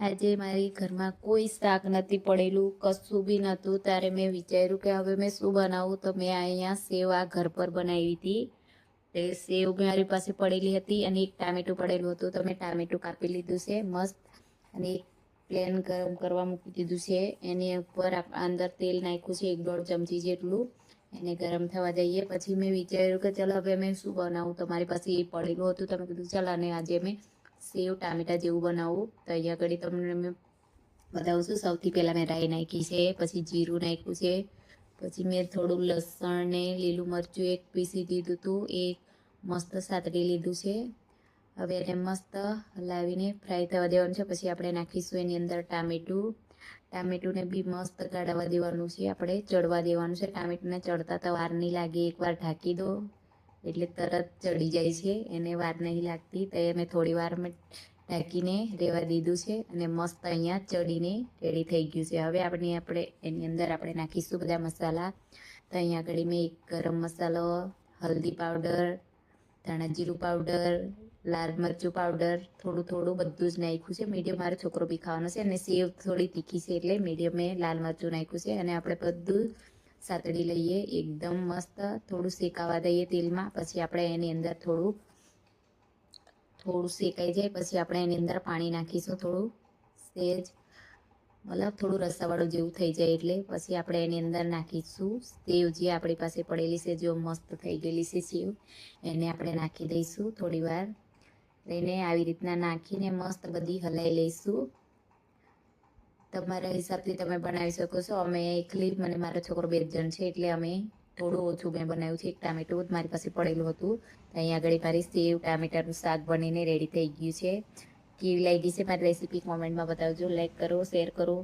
આજે મારી ઘરમાં કોઈ શાક નથી પડેલું, કશું બી નહોતું. ત્યારે મેં વિચાર્યું કે હવે મેં શું બનાવું, તો મેં અહીંયા સેવ આ ઘર પર બનાવી હતી. તે સેવ મારી પાસે પડેલી હતી અને એક ટામેટું પડેલું હતું, તો મેં ટામેટું કાપી લીધું છે મસ્ત. અને એક પ્લેન ગરમ કરવા મૂકી દીધું છે. એની ઉપર અંદર તેલ નાખ્યું છે 1-1.5 ચમચી જેટલું. એને ગરમ થવા દઈએ. પછી મેં વિચાર્યું કે ચાલો હવે મેં શું બનાવું, તો મારી પાસે એ પડેલું હતું, તો મેં કીધું ચાલ અને આજે મેં સેવ ટામેટા જેવું બનાવું. તો અહીંયા આગળ તમને મેં બતાવું છું. સૌથી પહેલાં મેં રાઈ નાખી છે, પછી જીરું નાખ્યું છે, પછી મેં થોડું લસણ ને લીલું મરચું એક પીસી દીધું હતું, એક મસ્ત સાતડી લીધું છે. હવે એને મસ્ત હલાવીને ફ્રાય થવા દેવાનું છે. પછી આપણે નાખીશું એની અંદર ટામેટુંને બી મસ્ત ગાળવા દેવાનું છે, આપણે ચડવા દેવાનું છે. ટામેટુંને ચડતા તો વાર નહીં લાગે, એકવાર ઢાંકી દો એટલે તરત ચડી જાય છે, એને વાર નહીં લાગતી. તો મેં થોડી વાર ઢાંકીને રહેવા દીધું છે અને મસ્ત અહીંયા ચડીને રેડી થઈ ગયું છે. હવે આપણે એની અંદર આપણે નાખીશું બધા મસાલા. તો અહીંયા આગળ મેં એક ગરમ મસાલો, હલ્દી પાવડર, ધાણા જીરું પાવડર, લાલ મરચું પાવડર થોડું બધું જ નાખ્યું છે. મીડિયમ મારો છોકરો બી ખાવાનો છે અને સેવ થોડી તીખી છે એટલે મીડિયમ મેં લાલ મરચું નાખ્યું છે. અને આપણે બધું સાતડી લઈએ એકદમ મસ્ત, થોડું શેકાવા દઈએ તેલમાં. પછી આપણે એની અંદર થોડું શેકાઈ જાય પછી આપણે એની અંદર પાણી નાખીશું, થોડું સેજ મતલબ થોડું રસાવાળું જેવું થઈ જાય એટલે પછી આપણે એની અંદર નાખીશું સેવ જે આપણી પાસે પડેલી છે, જો મસ્ત થઈ ગયેલી છે સેવ, એને આપણે નાખી દઈશું. થોડી વાર એને આવી રીતના નાખીને મસ્ત બધી હલાવી લઈશું. તમારા હિસાબથી તમે બનાવી શકો છો. અમે એકલી મને મારો છોકરો 2 જણ છે એટલે અમે થોડું ઓછું મેં બનાવ્યું છે. એક ટામેટું મારી પાસે પડેલું હતું. અહીંયા આગળ મારી સેવ ટામેટાનું શાક બનીને રેડી થઈ ગયું છે. કેવી લાગી છે મારી રેસીપી કોમેન્ટમાં બતાવજો. લાઈક કરો, શેર કરો.